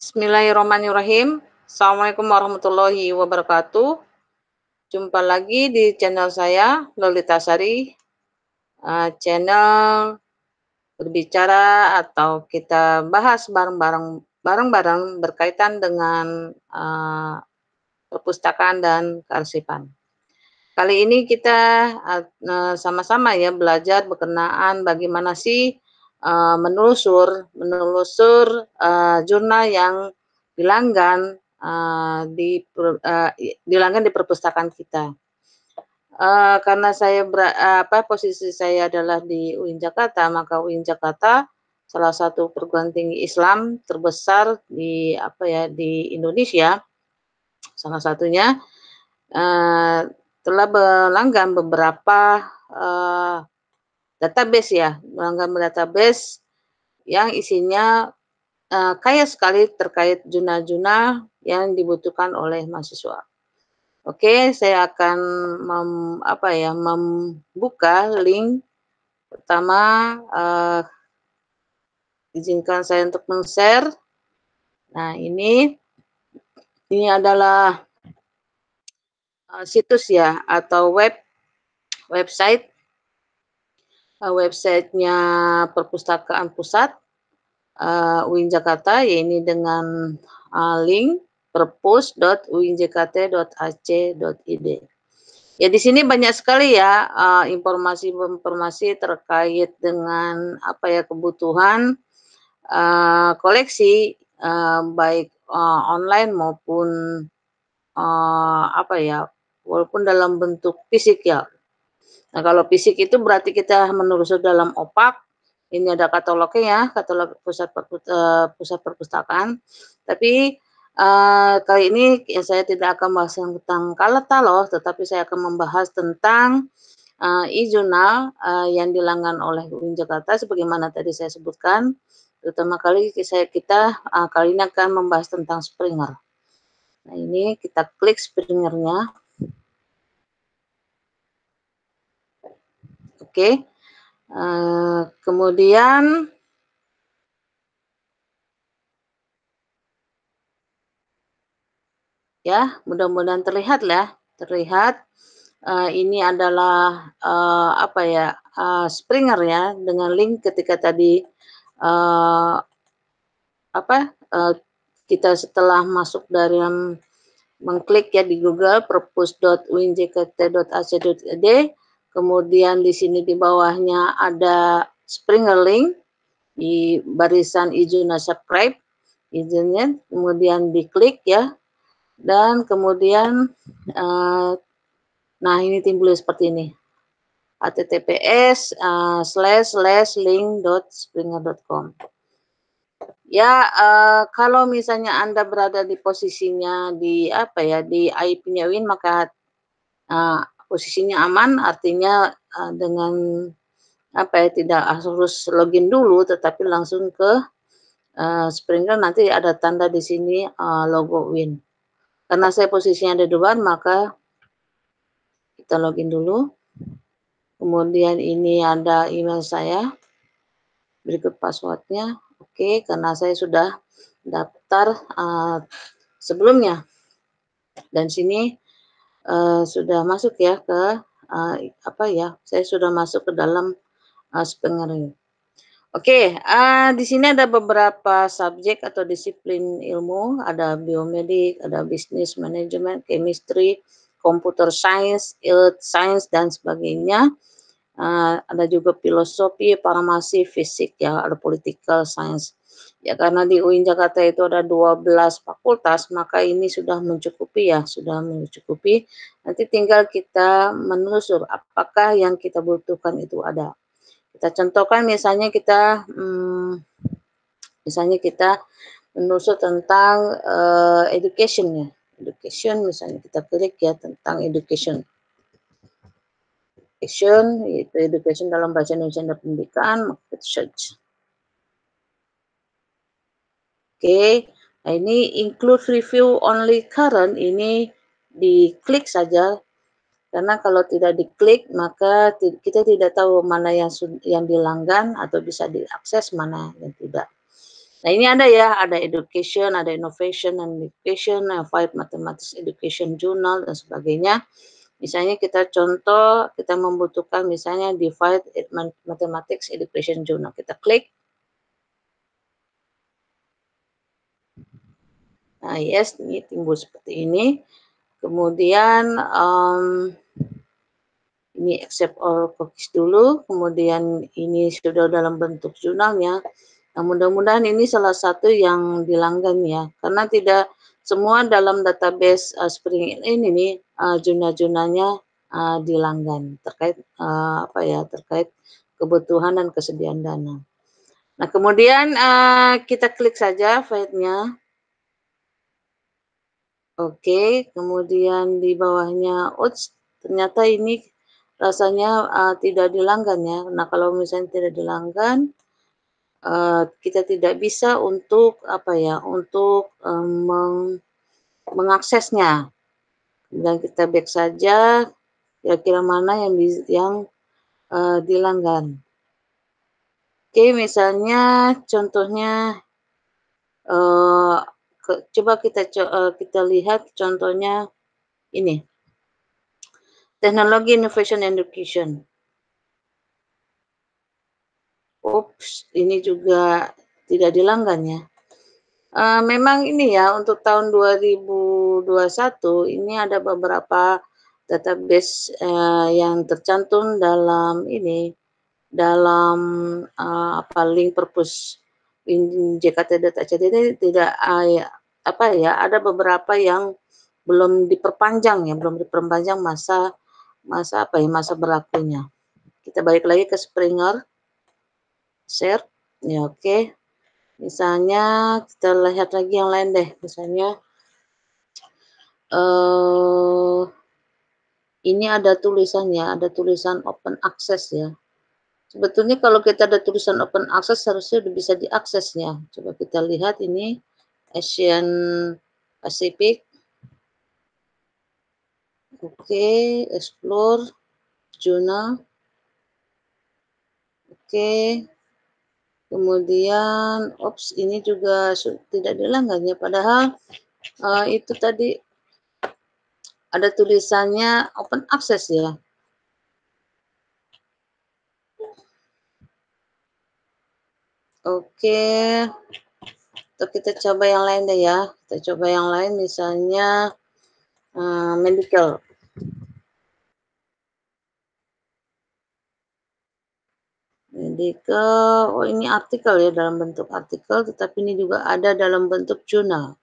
Bismillahirrahmanirrahim. Assalamualaikum warahmatullahi wabarakatuh. Jumpa lagi di channel saya, Lolita Sari, channel berbicara atau kita bahas bareng-bareng berkaitan dengan perpustakaan dan kearsipan. Kali ini kita sama-sama ya belajar berkenaan bagaimana sih menelusur jurnal yang dilanggan di perpustakaan kita. Karena posisi saya adalah di UIN Jakarta, maka UIN Jakarta salah satu perguruan tinggi Islam terbesar di di Indonesia, salah satunya telah melanggan beberapa database yang isinya kaya sekali terkait jurnal-jurnal yang dibutuhkan oleh mahasiswa. Oke, saya akan membuka link pertama. Izinkan saya untuk men-share. Nah, ini adalah situs ya atau websitenya Perpustakaan Pusat UIN Jakarta, yaitu dengan link perpus.uinjkt.ac.id. Ya, di sini banyak sekali ya informasi terkait dengan kebutuhan koleksi baik online maupun walaupun dalam bentuk fisik ya. Nah, kalau fisik itu berarti kita menelusur dalam opak. Ini ada katalognya ya, katalog pusat perpustakaan. Tapi kali ini ya saya tidak akan membahas tentang katalog, tetapi saya akan membahas tentang e-jurnal yang dilanggan oleh UIN Jakarta sebagaimana tadi saya sebutkan. Terutama kali kita kali ini akan membahas tentang Springer. Nah, ini kita klik Springernya. Oke. Kemudian ya, mudah-mudahan terlihat ini adalah Springer ya, dengan link ketika tadi kita setelah masuk dalam mengklik ya di Google perpus.uinjkt.ac.id, kemudian di sini di bawahnya ada Springer link di barisan izin subscribe, izinnya kemudian diklik ya, dan kemudian nah ini timbul seperti ini, https://link.springer.com. Ya, kalau misalnya Anda berada di posisinya di IP-nya UIN, maka posisinya aman, artinya dengan tidak harus login dulu, tetapi langsung ke Springer. Nanti ada tanda di sini logo UIN. Karena saya posisinya ada di luar, maka kita login dulu. Kemudian ini ada email saya, berikut passwordnya. Oke, karena saya sudah daftar sebelumnya, dan sini sudah masuk ya ke saya sudah masuk ke dalam Springer ini. Oke, di sini ada beberapa subjek atau disiplin ilmu, ada biomedik, ada bisnis manajemen, chemistry, computer science, earth science, dan sebagainya. Ada juga filosofi, farmasi, fisik ya, ada political science. Ya, karena di UIN Jakarta itu ada 12 fakultas, maka ini sudah mencukupi ya, Nanti tinggal kita menelusur apakah yang kita butuhkan itu ada. Kita contohkan misalnya kita menelusur tentang education ya. Education, misalnya kita klik ya tentang education. Yaitu education dalam bahasa Indonesia dan pendidikan, maka search. Oke, nah ini include review only current, ini diklik saja, karena kalau tidak diklik maka kita tidak tahu mana yang dilanggan atau bisa diakses, mana yang tidak. Nah, ini ada ya, ada education, ada innovation and education, five mathematics education journal dan sebagainya. Misalnya kita contoh, kita membutuhkan misalnya divide mathematics education journal, kita klik. Nah, yes, ini timbul seperti ini. Kemudian ini accept all cookies dulu, kemudian ini sudah dalam bentuk jurnalnya. Nah, mudah-mudahan ini salah satu yang dilanggan ya, karena tidak semua dalam database Spring ini nih jurnal-jurnalnya dilanggan terkait apa ya, terkait kebutuhan dan kesediaan dana. Nah, kemudian kita klik saja file-nya. Oke, kemudian di bawahnya, ternyata ini rasanya tidak dilanggan ya. Nah, kalau misalnya tidak dilanggan, kita tidak bisa untuk apa ya, untuk mengaksesnya. Dan kita back saja, kira-kira mana yang dilanggan. Oke, misalnya contohnya coba kita lihat contohnya ini, teknologi innovation and education. Ini juga tidak dilanggan ya. Memang ini ya untuk tahun 2021 ini ada beberapa database yang tercantum dalam ini, dalam apa, link purpose JKT.ac ini tidak ya, apa ya, ada beberapa yang belum diperpanjang ya, belum diperpanjang masa apa ya, masa berlakunya. Kita balik lagi ke Springer, share, ya oke. Misalnya kita lihat lagi yang lain deh, misalnya ini ada tulisannya, ada tulisan open access ya. Sebetulnya kalau kita ada tulisan open access harusnya udah bisa diaksesnya. Coba kita lihat ini Asian Pacific. Oke, explore journal. Oke. Kemudian, ini juga tidak dilanggan ya, padahal itu tadi ada tulisannya open access ya. Oke, atau kita coba yang lain deh ya. Kita coba yang lain misalnya medical. Medical, ini artikel ya, dalam bentuk artikel, tetapi ini juga ada dalam bentuk jurnal.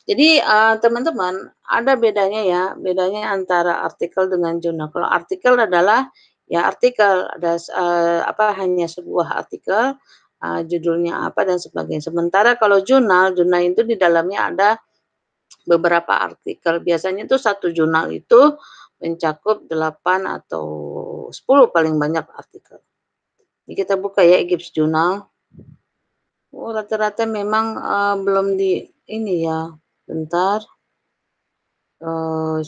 Jadi teman-teman, ada bedanya ya, bedanya antara artikel dengan jurnal. Kalau artikel adalah ya artikel, ada apa, hanya sebuah artikel, judulnya apa dan sebagainya. Sementara kalau jurnal, jurnal itu di dalamnya ada beberapa artikel. Biasanya itu satu jurnal itu mencakup 8 atau 10 paling banyak artikel. Ini kita buka ya Gibbs Journal. Oh, rata-rata memang belum di ini ya. Bentar. Oh,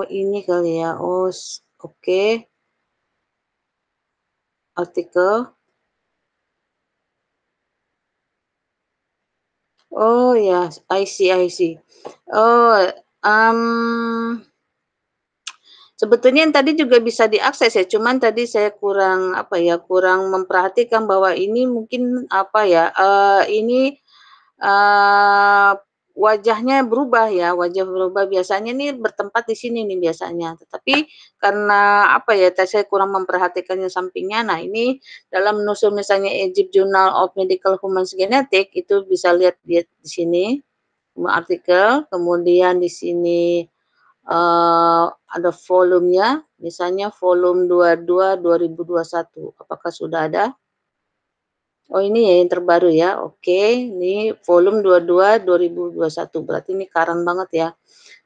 ini kali ya. Oh, oke. Artikel. Oh ya, I see. Oh, sebetulnya yang tadi juga bisa diakses ya, cuman tadi saya kurang apa ya, kurang memperhatikan bahwa ini mungkin apa ya, ini wajahnya berubah ya, wajah berubah biasanya nih bertempat di sini nih biasanya. Tetapi karena apa ya, saya kurang memperhatikannya sampingnya. Nah, ini dalam nusul misalnya Egypt Journal of Medical Human Genetics itu bisa lihat di sini artikel, kemudian di sini ada volumenya, misalnya volume 22 2021. Apakah sudah ada? Oh, ini ya yang terbaru ya. Oke, ini volume 22 2021. Berarti ini current banget ya.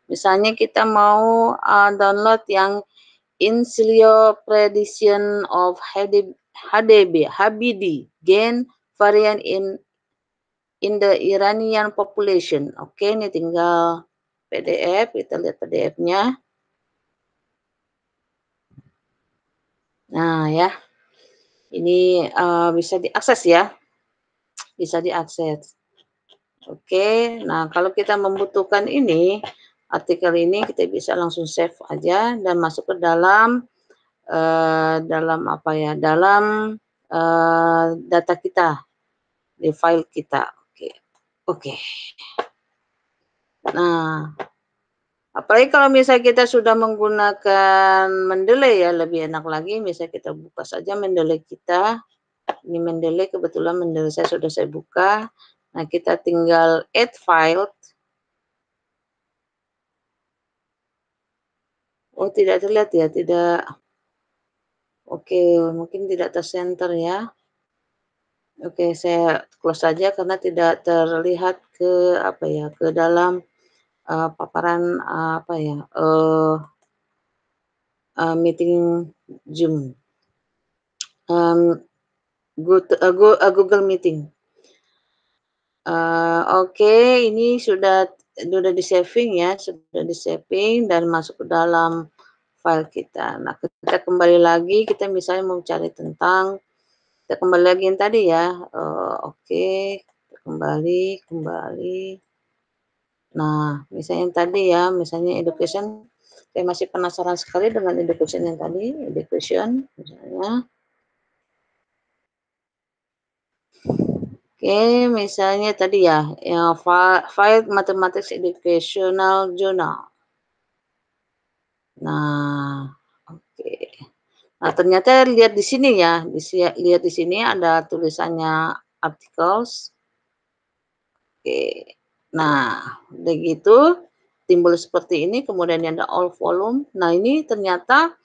Misalnya kita mau download yang Insilio Prediction of HBD gain variant in the Iranian population. Oke, ini tinggal PDF, kita lihat PDF-nya. Nah, ya. Ini bisa diakses ya. bisa diakses. Oke, nah kalau kita membutuhkan ini, artikel ini kita bisa langsung save aja dan masuk ke dalam, dalam apa ya, dalam, data kita, di file kita. Oke oke. Nah, apalagi kalau misalnya kita sudah menggunakan Mendeley ya, lebih enak lagi, misalnya kita buka saja Mendeley kita. Ini Mendeley, kebetulan Mendeley sudah saya buka. Nah, kita tinggal add file. Oh, tidak terlihat ya, tidak. Oke, mungkin tidak tersenter ya. Oke, saya close saja karena tidak terlihat ke apa ya, ke dalam, paparan, apa ya, meeting Zoom, mmm, Google Meeting. Oke, ini sudah di-saving ya, sudah di-saving dan masuk ke dalam file kita. Nah, kita kembali lagi, kita misalnya mau cari tentang, kita kembali lagi yang tadi ya, oke, kembali. Nah, misalnya yang tadi ya, misalnya education, saya masih penasaran sekali dengan education yang tadi, education misalnya. Oke, misalnya tadi ya, yang file Mathematics Educational Journal. Nah, oke. Nah, ternyata lihat di sini ya, lihat di sini ada tulisannya articles. Oke. Nah, udah gitu timbul seperti ini, kemudian ada all volume. Nah, ini ternyata,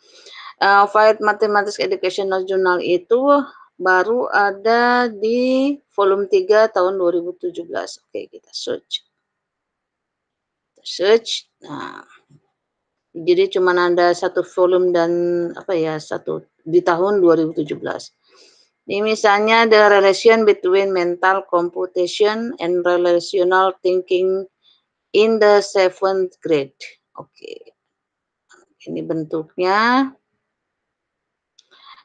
file Mathematics Educational Journal itu baru ada di volume 3 tahun 2017. Oke, kita search. Nah, jadi cuman ada satu volume dan apa ya, satu di tahun 2017. Ini misalnya the relation between mental computation and relational thinking in the 7th grade. Oke, ini bentuknya.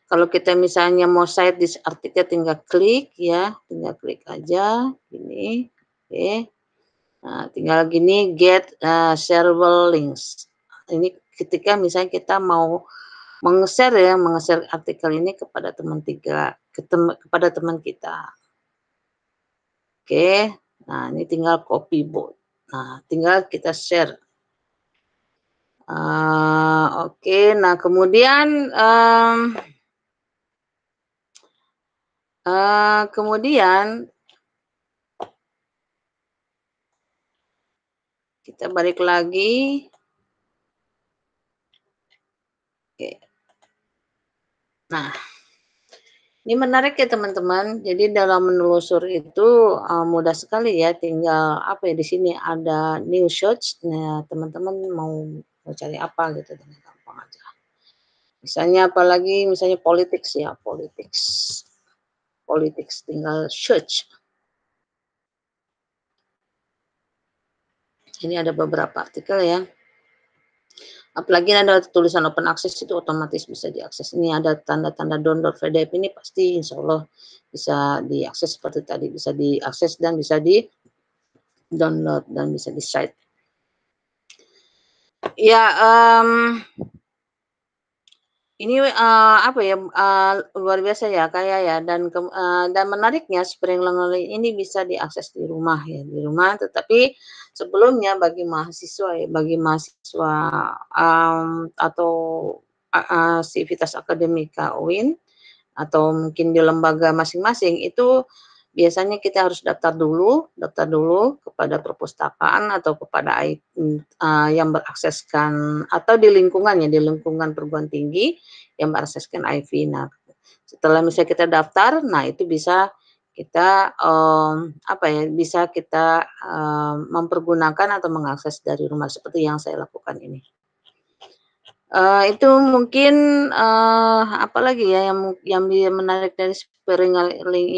Kalau kita misalnya mau cite this artikel tinggal klik ya, tinggal klik aja gini, oke. Nah, tinggal gini get, shareable links. Ini ketika misalnya kita mau menge-share ya, menge-share artikel ini kepada kepada teman kita. Oke, nah ini tinggal copy board. Nah, tinggal kita share. Oke, nah kemudian, kemudian kita balik lagi. Oke. Nah, ini menarik ya teman-teman. Jadi dalam menelusuri itu, mudah sekali ya, tinggal apa ya, di sini ada new search. Nah, teman-teman mau cari apa gitu dengan gampang aja. Misalnya apalagi misalnya politics ya, politics tinggal search. Ini ada beberapa artikel ya. Apalagi ada tulisan open access itu otomatis bisa diakses. Ini ada tanda-tanda download PDF ini pasti insya Allah bisa diakses seperti tadi, bisa diakses dan bisa di-download dan bisa di-cite. Ya, ini, apa ya, luar biasa ya, Kak, ya, dan menariknya Spring Learning ini bisa diakses di rumah ya, di rumah tetapi sebelumnya bagi mahasiswa, atau sivitas akademika UIN atau mungkin di lembaga masing-masing itu biasanya kita harus daftar dulu kepada perpustakaan atau kepada yang berakseskan atau di lingkungannya, di lingkungan perguruan tinggi yang berakseskan IV. Nah, setelah misalnya kita daftar, nah itu bisa kita, apa ya, bisa kita, mempergunakan atau mengakses dari rumah seperti yang saya lakukan ini. Itu mungkin, apalagi ya yang menarik dari Spring Link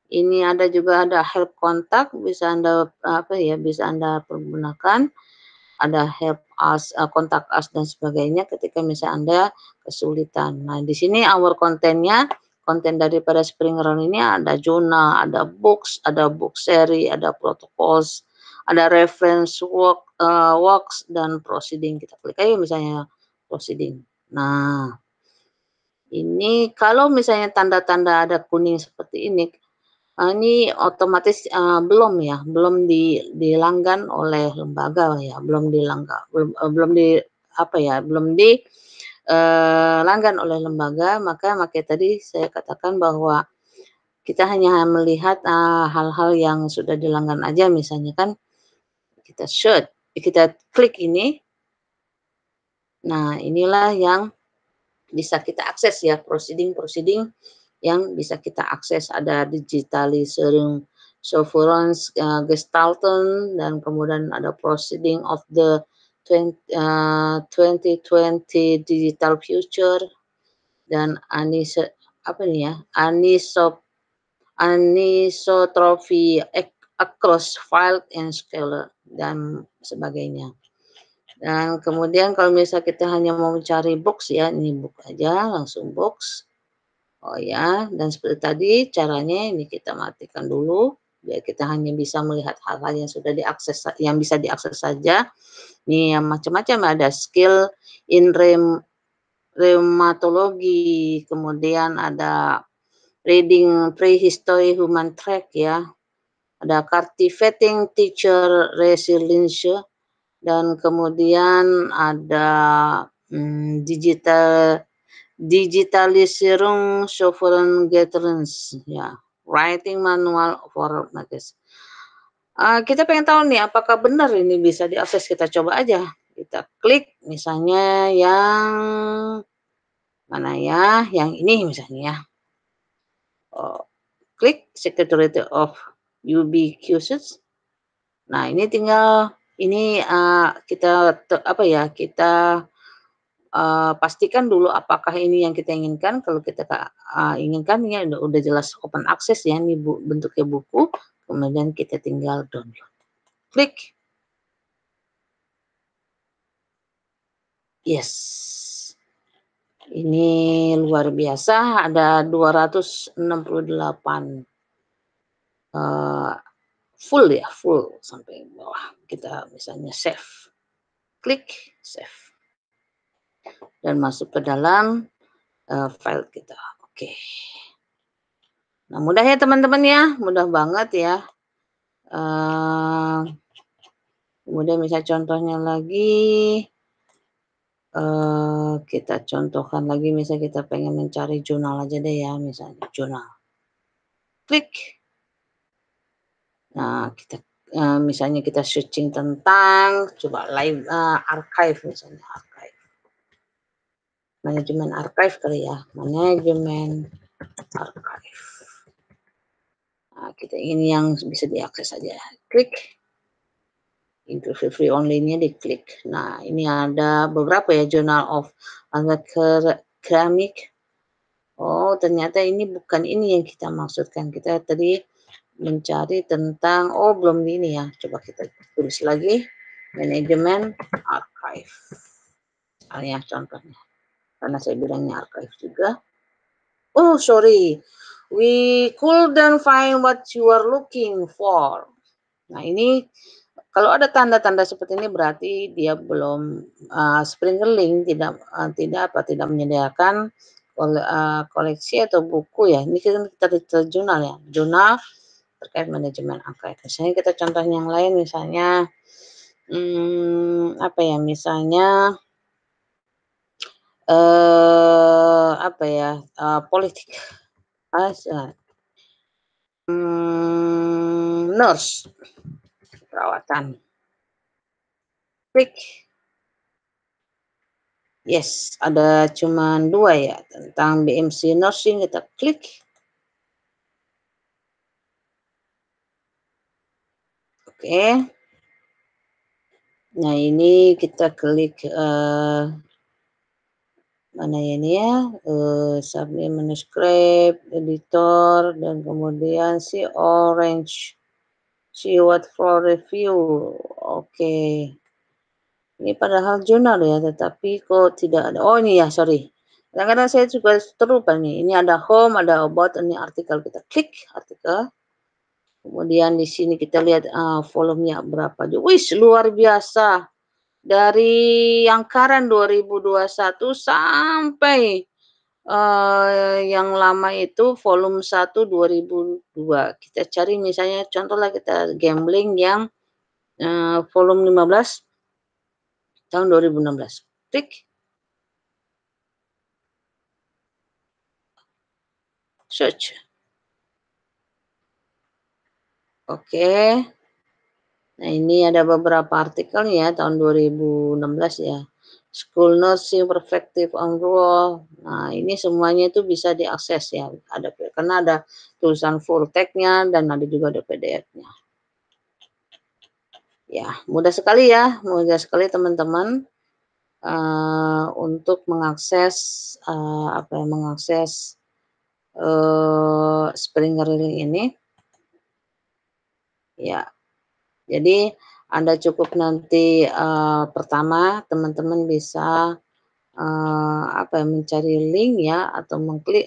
ini ada help kontak bisa Anda, apa ya, bisa Anda pergunakan, ada help us, kontak us dan sebagainya ketika misalnya Anda kesulitan. Nah, di sini our content-nya konten daripada Springer ini ada jurnal, ada books, ada book seri, ada protocols, ada reference works dan proceeding. Kita klik aja misalnya proceeding. Nah, ini kalau misalnya tanda-tanda ada kuning seperti ini otomatis, belum dilanggan oleh lembaga ya, belum di apa ya, belum di langgan oleh lembaga, maka tadi saya katakan bahwa kita hanya melihat, hal-hal yang sudah dilanggan aja misalnya kan, kita klik ini, nah inilah yang bisa kita akses ya, proceeding yang bisa kita akses, ada digitalisering Sovereigns Gestalten, dan kemudian ada proceeding of the 2020 digital future, dan anisotropi across file and scalar dan sebagainya. Dan kemudian kalau misalnya kita hanya mau mencari box ya, ini book aja, langsung box. Oh ya, dan seperti tadi caranya ini kita matikan dulu, biar kita hanya bisa melihat hal-hal yang sudah diakses, yang bisa diakses saja. Ini yang macam-macam, ada skill in rheumatology, kemudian ada reading prehistory human track ya, ada cultivating teacher resilience, dan kemudian ada digitalisierung sovereign gatherings ya, writing manual for matters. Kita pengen tahu nih apakah benar ini bisa diakses, kita coba aja. Kita klik misalnya yang mana ya, yang ini misalnya ya. Klik Secretariat of Ubiquitous. Nah, ini tinggal ini kita pastikan dulu apakah ini yang kita inginkan. Kalau kita inginkan ya udah jelas open access ya, ini bentuknya buku, kemudian kita tinggal download. Klik. Yes. Ini luar biasa, ada 268 full sampai bawah. Kita misalnya save. Klik save. Dan masuk ke dalam file kita. Oke. Nah, mudah ya teman-teman ya, mudah banget ya. Kemudian misalnya contohnya lagi, kita contohkan lagi, misalnya kita pengen mencari jurnal aja deh ya, misalnya jurnal. Klik. Nah, misalnya kita searching tentang, coba live archive misalnya, archive. Manajemen archive kali ya, manajemen archive. Nah, kita ingin yang bisa diakses saja. Klik. Interview free only-nya diklik. Nah, ini ada beberapa ya, Journal of Ceramic. Oh, ternyata ini bukan ini yang kita maksudkan. Kita tadi mencari tentang, belum ini ya. Coba kita tulis lagi. Manajemen archive. Misalnya contohnya. Karena saya bilangnya archive juga. Oh, sorry. We couldn't find what you are looking for. Nah, ini kalau ada tanda-tanda seperti ini berarti dia belum Springer Link tidak menyediakan koleksi atau buku ya. Ini kita jurnal ya, jurnal terkait manajemen archive. Misalnya kita contoh yang lain, misalnya misalnya politik, nurse, perawatan. Klik. Yes, ada cuman 2 ya, tentang BMC Nursing, kita klik. Oke. Nah, ini kita klik, mana ya ini ya, submit manuscript, editor, dan kemudian si orange, see what for review. Oke. Ini padahal jurnal ya, tetapi kok tidak ada. Oh, ini ya, sorry. Kadang-kadang saya juga terlupa nih, ini ada home, ada about, ini artikel, kita klik artikel, kemudian di sini kita lihat, volumenya berapa, wis luar biasa. Dari yang current 2021 sampai, yang lama itu volume 1 2002. Kita cari misalnya contohlah kita gambling yang, volume 15 tahun 2016. Klik, search. Oke. Nah, ini ada beberapa artikel ya tahun 2016 ya. School Nursing Perspective on Rule. Nah, ini semuanya itu bisa diakses ya. Ada karena ada tulisan full text-nya dan ada juga ada PDF-nya. Ya, mudah sekali ya, mudah sekali teman-teman untuk mengakses apa ya, mengakses Springer Link ini. Ya, jadi Anda cukup nanti pertama teman-teman bisa apa ya, mencari link ya atau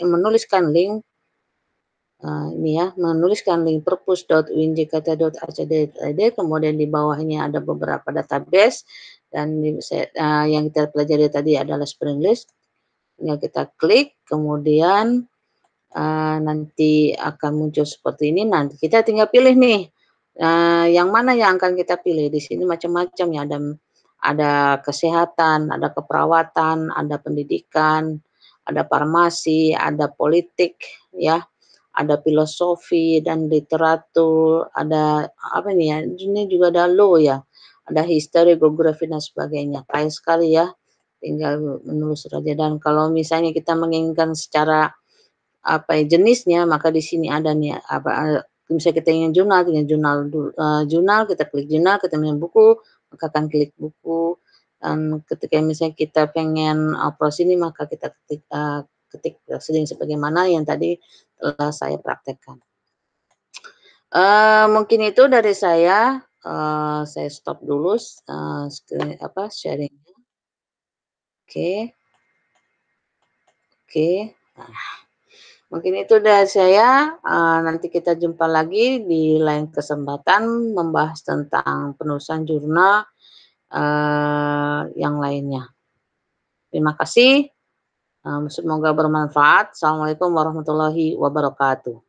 menuliskan link, ini ya, menuliskan link perpus.uinjkt.ac.id, kemudian di bawahnya ada beberapa database dan yang kita pelajari tadi adalah Springlist. Tinggal kita klik, kemudian nanti akan muncul seperti ini, nanti kita tinggal pilih nih, yang mana yang akan kita pilih. Di sini macam-macam ya, ada kesehatan, ada keperawatan, ada pendidikan, ada farmasi, ada politik ya, ada filosofi dan literatur, ada apa nih ya, ini juga ada law ya, ada history, geografi dan sebagainya. Kaya sekali ya, tinggal menulis saja. Dan kalau misalnya kita menginginkan secara apa ya, jenisnya, maka di sini ada nih apa, misalnya kita ingin jurnal, tinggal jurnal, kita klik jurnal, kita ingin buku, maka akan klik buku, dan ketika misalnya kita pengen browse ini, maka kita ketik browsing sebagaimana yang tadi telah saya praktekkan. Mungkin itu dari saya stop dulu sharing. Oke oke. Nah, mungkin itu dari saya, nanti kita jumpa lagi di lain kesempatan membahas tentang penulisan jurnal, yang lainnya. Terima kasih, semoga bermanfaat. Assalamualaikum warahmatullahi wabarakatuh.